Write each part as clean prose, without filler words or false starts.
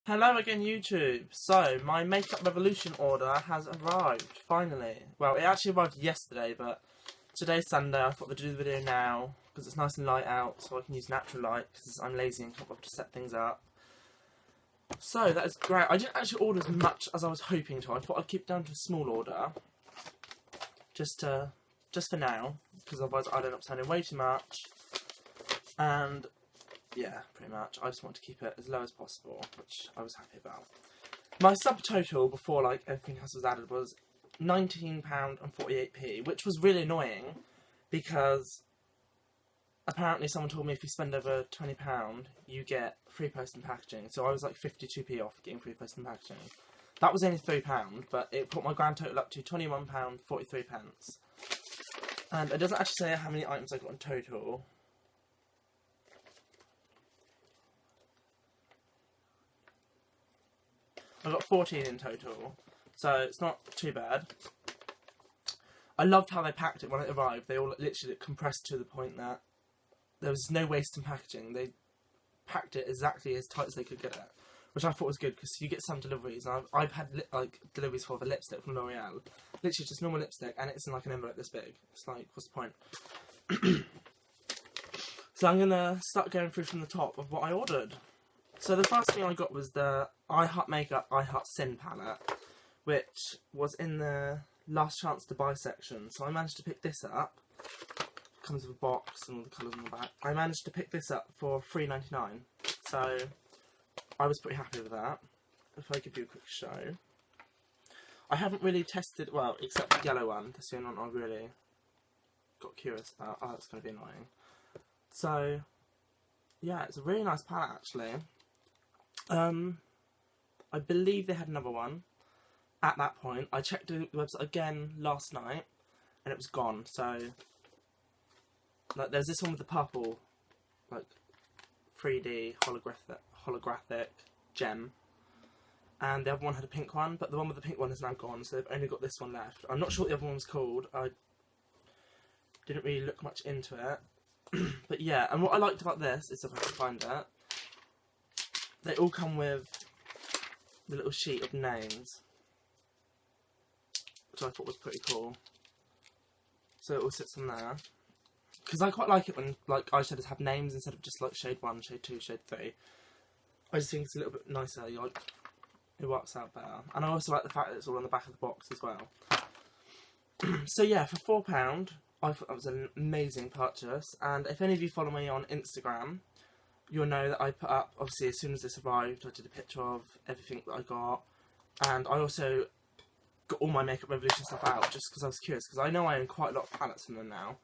Hello again, YouTube. So, my Makeup Revolution order has arrived, finally. Well, it actually arrived yesterday, but today's Sunday. I thought I'd do the video now, because it's nice and light out, so I can use natural light, because I'm lazy and can't bother to set things up. So, that is great. I didn't actually order as much as I was hoping to. I thought I'd keep it down to a small order, just for now, because otherwise I'd end up spending way too much. And yeah, pretty much. I just want to keep it as low as possible, which I was happy about. My subtotal before everything else was added was £19.48p, which was really annoying because apparently someone told me if you spend over £20 you get free post and packaging. So I was like 52p off getting free post and packaging. That was only £3, but it put my grand total up to £21.43. And it doesn't actually say how many items I got in total. I got 14 in total, so it's not too bad. I loved how they packed it when it arrived. They all literally compressed to the point that there was no waste in packaging. They packed it exactly as tight as they could get it, which I thought was good because you get some deliveries. And I've had deliveries for the lipstick from L'Oreal, literally just normal lipstick, and it's in like an envelope this big. It's like, what's the point? So I'm gonna start going through from the top of what I ordered. So the first thing I got was the I Heart Makeup, I Heart Sin palette, which was in the last chance to buy section. So I managed to pick this up. Comes with a box and all the colours on the back. I managed to pick this up for $3.99. So I was pretty happy with that. If I give you a quick show. I haven't really tested, well, except the yellow one. That's the only one I really got curious about. Oh, that's going to be annoying. So yeah, it's a really nice palette actually. I believe they had another one at that point. I checked the website again last night and it was gone. So there's this one with the purple 3D holographic gem, and the other one had a pink one, but the one with the pink one is now gone, so they've only got this one left. I'm not sure what the other one was called. I didn't really look much into it. But yeah, and what I liked about this is, if I can find it, they all come with the little sheet of names, which I thought was pretty cool. So it all sits on there. Because I quite like it when eyeshadows have names instead of just shade 1, shade 2, shade 3. I just think it's a little bit nicer, it works out better. And I also like the fact that it's all on the back of the box as well. So yeah, for £4, I thought that was an amazing purchase. And if any of you follow me on Instagram, you'll know that I put up, obviously as soon as this arrived, I did a picture of everything that I got. And I also got all my Makeup Revolution stuff out just because I was curious, because I know I own quite a lot of palettes from them now.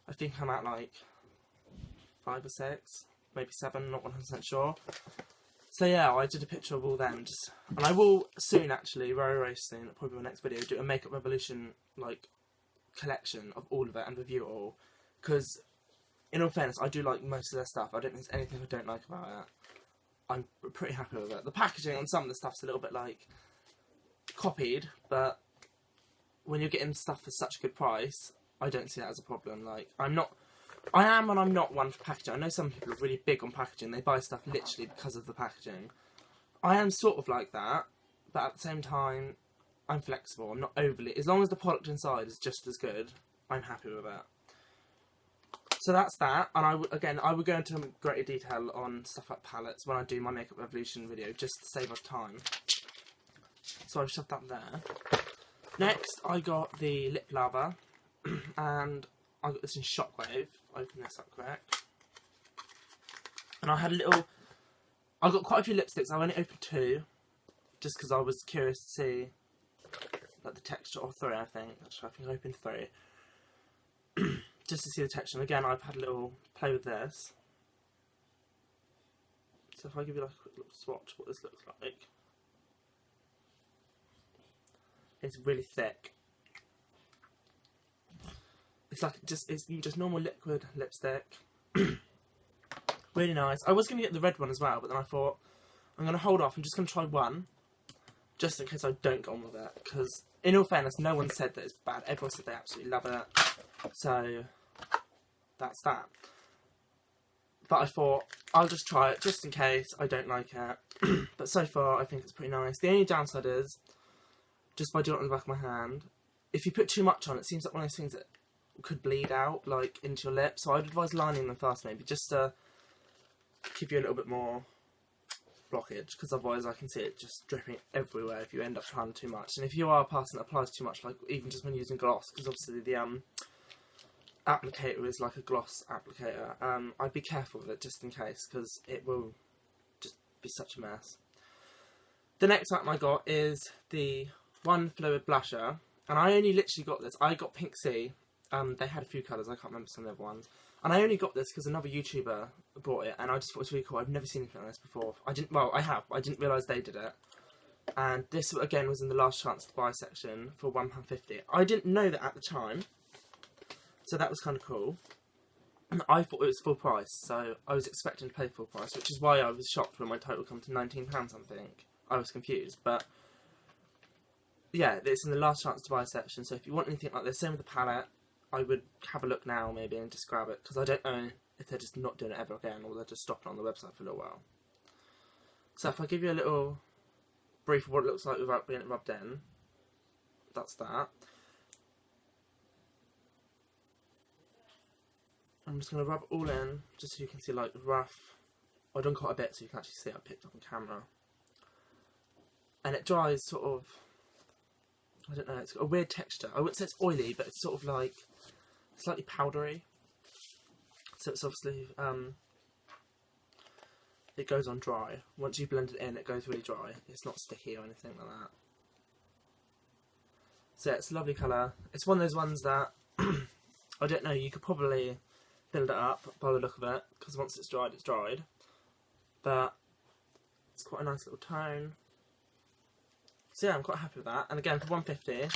I think I'm at 5 or 6, maybe 7, not 100% sure. So yeah, I did a picture of all them, and I will soon actually, very very soon, probably my next video, do a Makeup Revolution collection of all of it and review it all. Because in all fairness, I do like most of their stuff. I don't think there's anything I don't like about it. I'm pretty happy with it. The packaging on some of the stuff's a little bit copied, but when you're getting stuff for such a good price, I don't see that as a problem. I am and I'm not one for packaging. I know some people are really big on packaging. They buy stuff literally because of the packaging. I am sort of like that, but at the same time, I'm flexible. I'm not overly... As long as the product inside is just as good, I'm happy with it. So that's that, and I will go into greater detail on stuff like palettes when I do my Makeup Revolution video, just to save us time. So I've shoved that there. Next, I got the Lip Lava, and I got this in Shockwave. Open this up quick. And I had I got quite a few lipsticks. I only opened 2, just because I was curious to see the texture, or 3 I think. Actually, I think I opened 3. Just to see the texture. And again, I've had a little play with this. So if I give you a quick little swatch what this looks like. It's really thick. It's just normal liquid lipstick. Really nice. I was going to get the red one as well, but then I thought, I'm going to hold off. I'm just going to try one, just in case I don't get on with it. Because, in all fairness, no one said that it's bad. Everyone said they absolutely love it. So, that's that. But I thought, I'll just try it, just in case I don't like it. But so far, I think it's pretty nice. The only downside is, just by doing it on the back of my hand, if you put too much on, it seems like one of those things that could bleed out, like, into your lips. So I'd advise lining them first, maybe, just to give you a little bit more blockage, because otherwise I can see it just dripping everywhere if you end up trying too much. And if you are a person that applies too much, like, even just when using gloss, because obviously the applicator is like a gloss applicator, I'd be careful with it just in case, because it will just be such a mess. The next item I got is the One Fluid Blusher, and I only literally got this. I got Pink Sea. They had a few colours, I can't remember some of the other ones. And I only got this because another YouTuber bought it, and I just thought it was really cool. I've never seen anything like this before. I have. I didn't realise they did it. And this, again, was in the last chance to buy section for £1.50. I didn't know that at the time, so that was kind of cool. And I thought it was full price, so I was expecting to pay full price, which is why I was shocked when my total come to £19 something. I was confused, but yeah, it's in the last chance to buy section, so if you want anything like this, same with the palette, I would have a look now maybe and just grab it, because I don't know if they're just not doing it ever again, or they're just stopping on the website for a little while. So if I give you a little brief of what it looks like without being rubbed in, that's that. I'm just going to rub it all in, just so you can see, like, rough. I've done quite a bit so you can actually see it. I picked up on camera. And it dries sort of, I don't know, it's got a weird texture. I wouldn't say it's oily, but it's sort of like slightly powdery. So it's obviously, it goes on dry. Once you blend it in, it goes really dry. It's not sticky or anything like that. So yeah, it's a lovely colour. It's one of those ones that, I don't know, you could probably build it up by the look of it, because once it's dried, it's dried. But it's quite a nice little tone. So yeah, I'm quite happy with that. And again, for £1.50,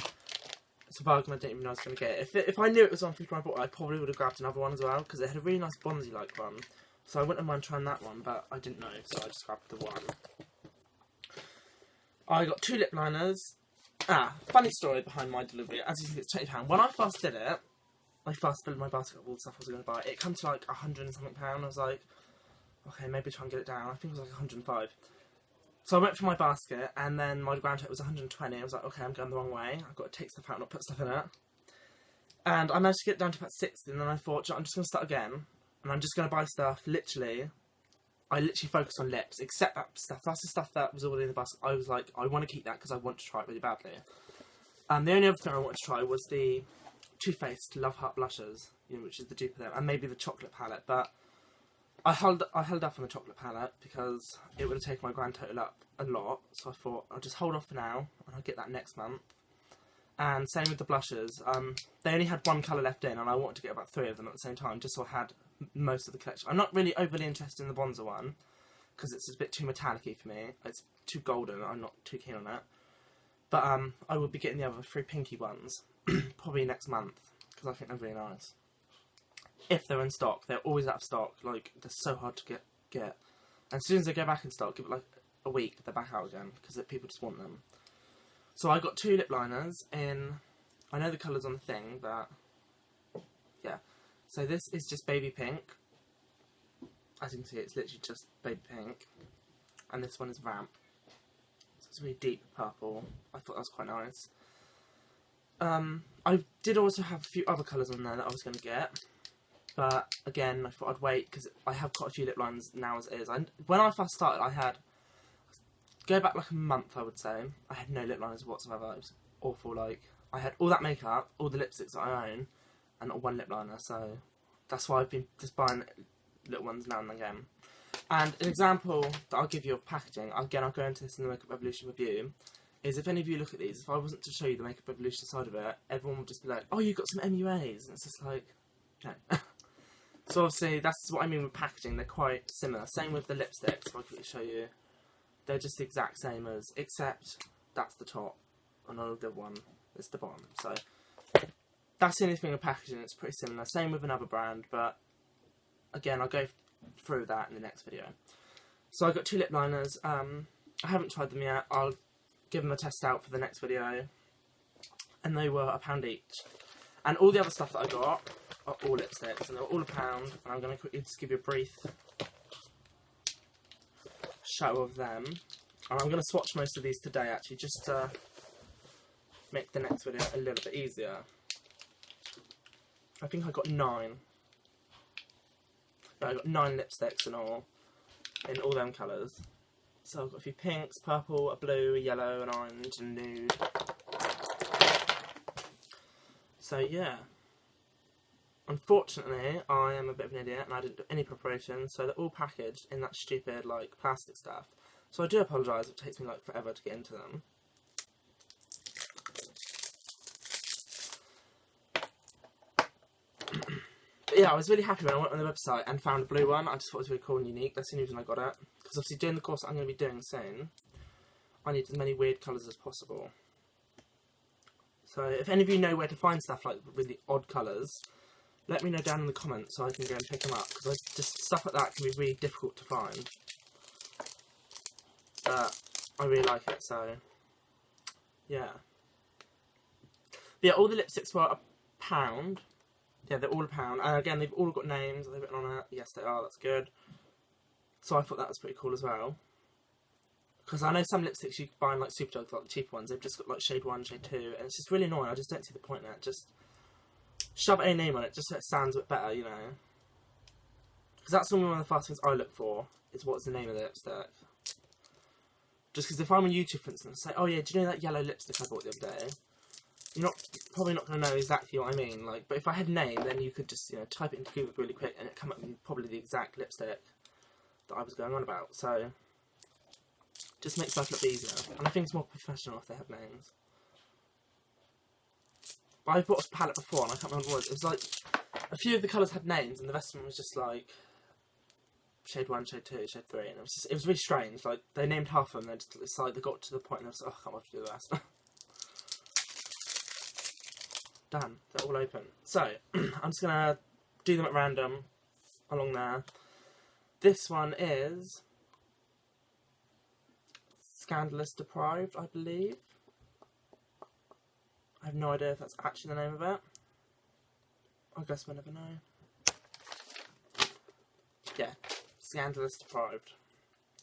it's a bargain. I didn't even know I was going to get it. If I knew it was £1.50 when I bought it, I probably would have grabbed another one as well, because it had a really nice Bonzi-like one. So I wouldn't mind trying that one, but I didn't know, so I just grabbed the one. I got 2 lip liners. Funny story behind my delivery. As you see, it's £20. When I first did it, I first filled my basket of all the stuff I was going to buy. It came to like £100 and something. I was like, okay, maybe try and get it down. I think it was like 105. So I went for my basket, and then my grand total was 120. I was like, okay, I'm going the wrong way. I've got to take stuff out and not put stuff in it. And I managed to get it down to about 60, and then I thought, I'm just going to start again, and I'm just going to buy stuff, I literally focused on lips, except that stuff. That's the stuff that was already in the basket. I was like, I want to keep that because I want to try it really badly. And the only other thing I wanted to try was the Too Faced Love Heart Blushes, which is the dupe of them, and maybe the chocolate palette, but I held up on the chocolate palette because it would have taken my grand total up a lot, so I thought I'll just hold off for now and I'll get that next month. And same with the blushes. They only had one colour left in, and I wanted to get about 3 of them at the same time, just so I had most of the collection. I'm not really overly interested in the Bonza one because it's a bit too metallic-y for me. It's too golden. I'm not too keen on it. But I will be getting the other 3 pinky ones probably next month because I think they're really nice. If they're in stock, they're always out of stock. Like, they're so hard to get. And as soon as they go back in stock, give it like a week, they're back out again because people just want them. So I got 2 lip liners in. I know the colours on the thing, but yeah. So this is just baby pink. As you can see, it's literally just baby pink. And this one is Vamp. So it's really deep purple. I thought that was quite nice. I did also have a few other colours on there that I was going to get. But again, I thought I'd wait because I have quite a few lip liners now as it is. When I first started, I had, go back like a month I would say, I had no lip liners whatsoever. It was awful. Like, I had all that makeup, all the lipsticks that I own, and not one lip liner. So that's why I've been just buying little ones now and again. And an example that I'll give you of packaging, again I'll go into this in the Makeup Revolution review, is if any of you look at these, if I wasn't to show you the Makeup Revolution side of it, everyone would just be like, oh, you've got some MUAs, and it's just like, no. So obviously that's what I mean with packaging, they're quite similar. Same with the lipsticks, I'll quickly show you. They're just the exact same as, except that's the top, and the one is the bottom. So that's the only thing with packaging, it's pretty similar. Same with another brand, but again, I'll go through that in the next video. So I got 2 lip liners. I haven't tried them yet. I'll give them a test out for the next video. And they were £1 each. And all the other stuff that I got are all lipsticks, and they're all £1. And I'm going to quickly just give you a brief show of them. And I'm going to swatch most of these today, actually, just to make the next video a little bit easier. I think I got 9. No, I got 9 lipsticks in all them colours. So I've got a few pinks, purple, a blue, a yellow, an orange, and nude. So yeah. Unfortunately, I am a bit of an idiot and I didn't do any preparation, so they're all packaged in that stupid, like, plastic stuff. So I do apologise, it takes me, like, forever to get into them. But yeah, I was really happy when I went on the website and found a blue one. I just thought it was really cool and unique. That's the only reason I got it. Because obviously doing the course that I'm going to be doing soon, I need as many weird colours as possible. So if any of you know where to find stuff like really odd colours, let me know down in the comments so I can go and pick them up. Because just stuff like that can be really difficult to find. But I really like it, so yeah. But yeah, all the lipsticks were £1. Yeah, they're all £1. And again, they've all got names. They've written on it. Yes, they are. That's good. So I thought that was pretty cool as well. Because I know some lipsticks you buy in like Superdrug, like the cheaper ones, they've just got like shade 1, shade 2, and it's just really annoying. I just don't see the point in it. Just shove any name on it, just so it sounds a bit better, you know. Because that's normally one of the first things I look for, is what's the name of the lipstick. Just because if I'm on YouTube, for instance, say, oh yeah, do you know that yellow lipstick I bought the other day? You're probably not going to know exactly what I mean, like, but if I had a name, then you could just, you know, type it into Google really quick, and it'd come up with probably the exact lipstick that I was going on about, so just makes life a lot easier, and I think it's more professional if they have names. But I've bought a palette before, and I can't remember what it was. It was like, a few of the colours had names, and the rest of them was just like, shade 1, shade 2, shade 3, and it was really strange, like, they named half of them, and it's like, they got to the point, and I was like, oh, I can't wait to do the rest. Done, they're all open. So, I'm just going to do them at random, along there. This one is Scandalous Deprived, I believe. I have no idea if that's actually the name of it. I guess we'll never know. Yeah, Scandalous Deprived.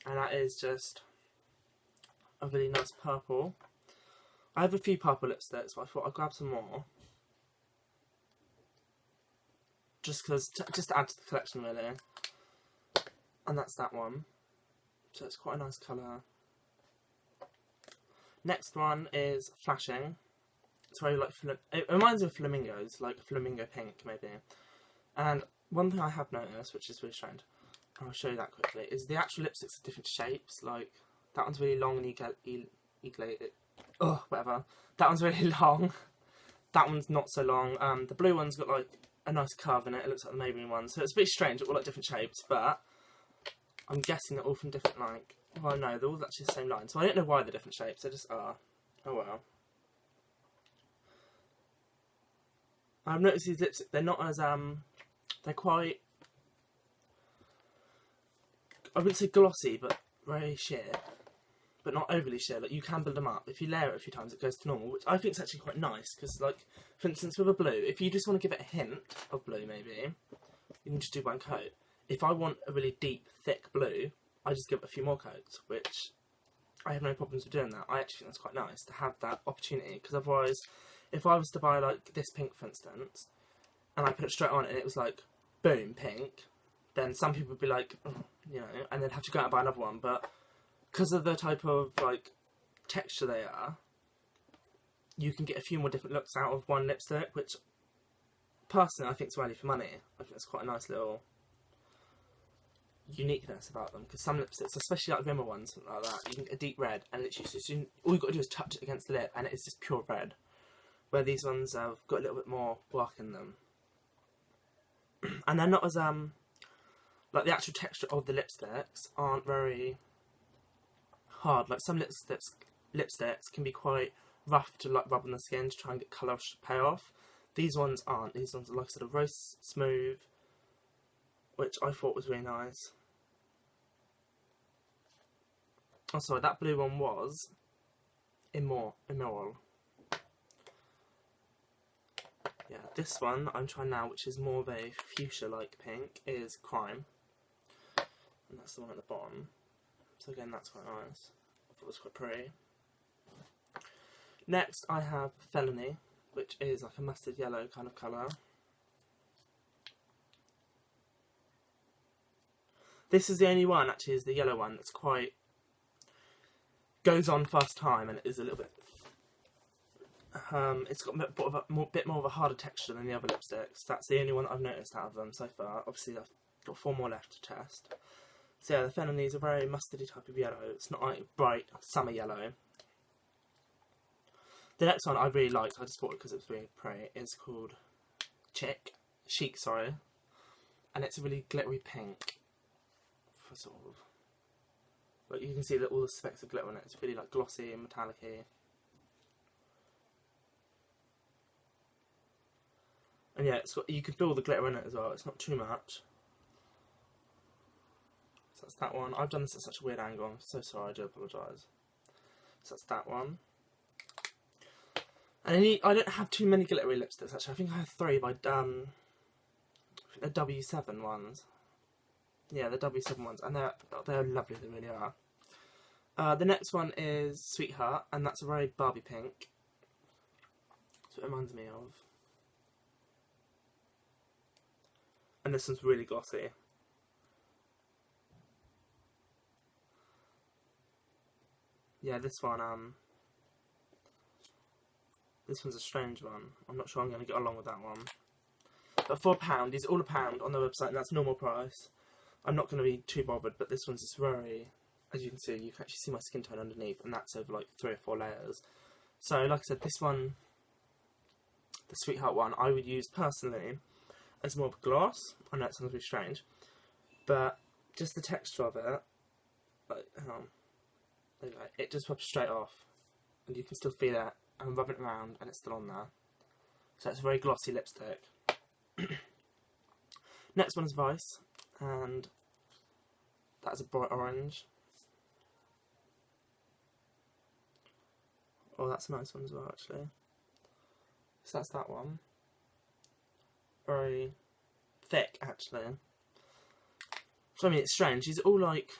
And that is just a really nice purple. I have a few purple lipsticks, but I thought I'd grab some more. Just to add to the collection, really. And that's that one. So it's quite a nice colour. Next one is Flashing. It's very like, it reminds me of flamingos, like flamingo pink maybe. And one thing I have noticed, which is really strange, and I'll show you that quickly, is the actual lipsticks are different shapes. Like, that one's really long and whatever. That one's really long. That one's not so long. The blue one's got like a nice curve in it. It looks like the Maybelline one. So it's a bit strange. They're all like different shapes, but I'm guessing they're all from different, like, well, no, they're all actually the same line. So I don't know why they're different shapes. They just are. Oh well. I've noticed these lipsticks, they're not as, they're quite, I wouldn't say glossy, but very sheer. But not overly sheer. Like, you can build them up. If you layer it a few times, it goes to normal, which I think is actually quite nice. Because, like, for instance, with a blue, if you just want to give it a hint of blue, maybe, you can just do one coat. If I want a really deep, thick blue, I just give it a few more coats, which I have no problems with doing that. I actually think that's quite nice to have that opportunity. Because otherwise, if I was to buy, like, this pink, for instance, and I put it straight on and it was like, boom, pink, then some people would be like, oh, you know, and they'd have to go out and buy another one. But because of the type of, like, texture they are, you can get a few more different looks out of one lipstick, which, personally, I think is value for money. I think it's quite a nice little uniqueness about them, because some lipsticks, especially like Rimmel ones, something like that, you can get a deep red, and literally, all you've got to do is touch it against the lip, and it's just pure red. Where these ones have got a little bit more work in them. And they're not as, like, the actual texture of the lipsticks aren't very hard. Like, some lipsticks can be quite rough to, like, rub on the skin to try and get colour payoff. These ones aren't. These ones are, like, sort of rose smooth, which I thought was really nice. Oh, sorry, that blue one was Immoral. Yeah, this one I'm trying now, which is more of a fuchsia-like pink, is Crime. And that's the one at the bottom. So again, that's quite nice. I thought it was quite pretty. Next I have Felony, which is like a mustard yellow kind of colour. This is the only one, actually, is the yellow one that's quite... goes on first time, and it is a little bit... it's got a bit more of a harder texture than the other lipsticks. That's the only one that I've noticed out of them so far. Obviously I've got 4 more left to test. So yeah, the Felony is a very mustardy type of yellow. It's not like bright summer yellow. The next one I really liked, I just bought it because it was really pretty, is called Chic, sorry. And it's a really glittery pink. For sort of... But you can see that all the specks of glitter on it. It's really like glossy and metallic-y. And yeah, it's got, you can feel the glitter in it as well. It's not too much. So that's that one. I've done this at such a weird angle. I'm so sorry. I do apologise. So that's that one. And I don't have too many glittery lipsticks actually. I think I have 3 by the W7 ones. Yeah, the W7 ones, and they're lovely. They really are. The next one is Sweetheart, and that's a very Barbie pink. That's what it reminds me of. And this one's really glossy. Yeah, this one's a strange one. I'm not sure I'm going to get along with that one. But for £1, these are all £1 on the website, and that's normal price. I'm not going to be too bothered, but this one's just very, as you can see, you can actually see my skin tone underneath, and that's over like 3 or 4 layers. So, like I said, this one, the Sweetheart one, I would use personally as more of a gloss. I know it sounds really strange, but just the texture of it, like, hang on, there you go, it just rubs straight off, and you can still feel it, and rub it around, and it's still on there. So it's a very glossy lipstick. Next one is Vice, and that's a bright orange. Oh, that's a nice one as well, actually. So that's that one. Very thick, actually. So I mean, it's strange. These are all like,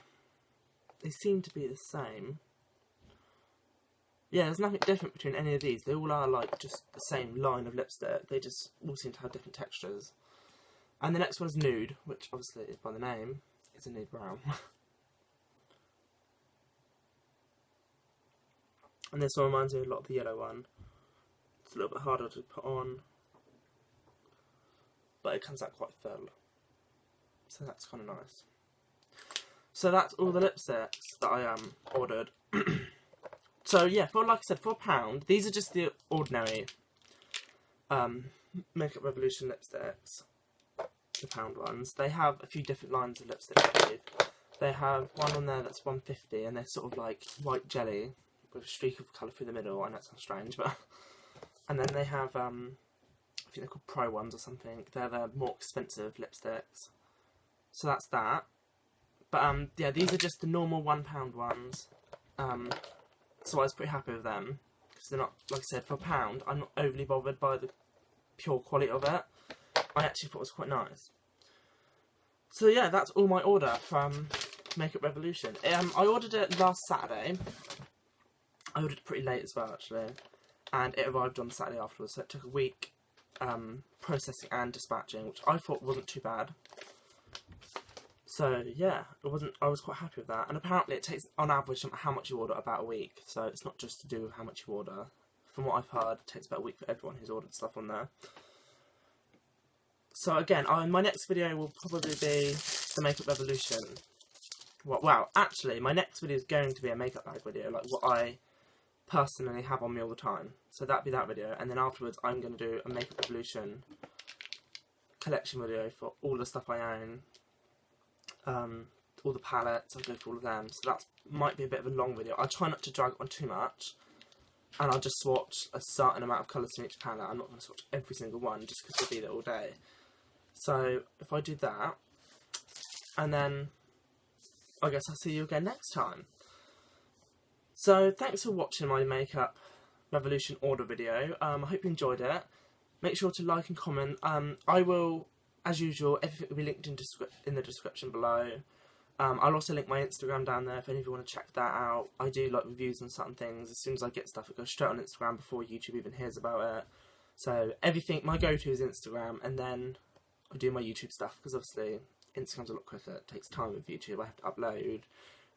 they seem to be the same. Yeah, there's nothing different between any of these. They all are like just the same line of lipstick. They just all seem to have different textures. And the next one is Nude, which obviously, by the name, is a nude brown. And this one reminds me a lot of the yellow one. It's a little bit harder to put on, but it comes out quite full. So that's kind of nice. So that's all the lipsticks that I ordered. So yeah, like I said, for £1, these are just the ordinary Makeup Revolution lipsticks. The £1 ones. They have a few different lines of lipstick, I believe. They have one on there that's £1.50, and they're sort of like white jelly with a streak of colour through the middle. I know it sounds strange, but... And then they have, I think they're called Pro ones or something. They're the more expensive lipsticks. So that's that. But yeah, these are just the normal £1 ones. So I was pretty happy with them, because they're not, like I said, for £1, I'm not overly bothered by the pure quality of it. I actually thought it was quite nice. So yeah, that's all my order from Makeup Revolution. I ordered it last Saturday. I ordered it pretty late as well, actually. And it arrived on the Saturday afterwards, so it took a week processing and dispatching, which I thought wasn't too bad. So yeah, I was quite happy with that. And apparently it takes, on average, how much you order, about a week. So it's not just to do with how much you order. From what I've heard, it takes about a week for everyone who's ordered stuff on there. So again, my next video will probably be the Makeup Revolution. Well, actually, my next video is going to be a makeup bag video, like what I personally have on me all the time. So that'll be that video, and then afterwards I'm going to do a Makeup Revolution collection video for all the stuff I own. All the palettes, I'll go through all of them. So that might be a bit of a long video. I'll try not to drag on too much. And I'll just swatch a certain amount of colours from each palette. I'm not going to swatch every single one just because we'll be there all day. So if I do that, and then I guess I'll see you again next time. So thanks for watching my Makeup Revolution order video. I hope you enjoyed it. Make sure to like and comment. I will, as usual, everything will be linked in the description below. I'll also link my Instagram down there if any of you want to check that out. I do like reviews on certain things. As soon as I get stuff, it goes straight on Instagram before YouTube even hears about it. So everything, my go-to is Instagram, and then I do my YouTube stuff, because obviously Instagram's a lot quicker. It takes time with YouTube. I have to upload,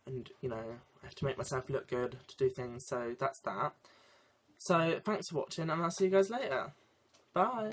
and you know, I have to make myself look good to do things. So that's that. So thanks for watching, and I'll see you guys later. Bye.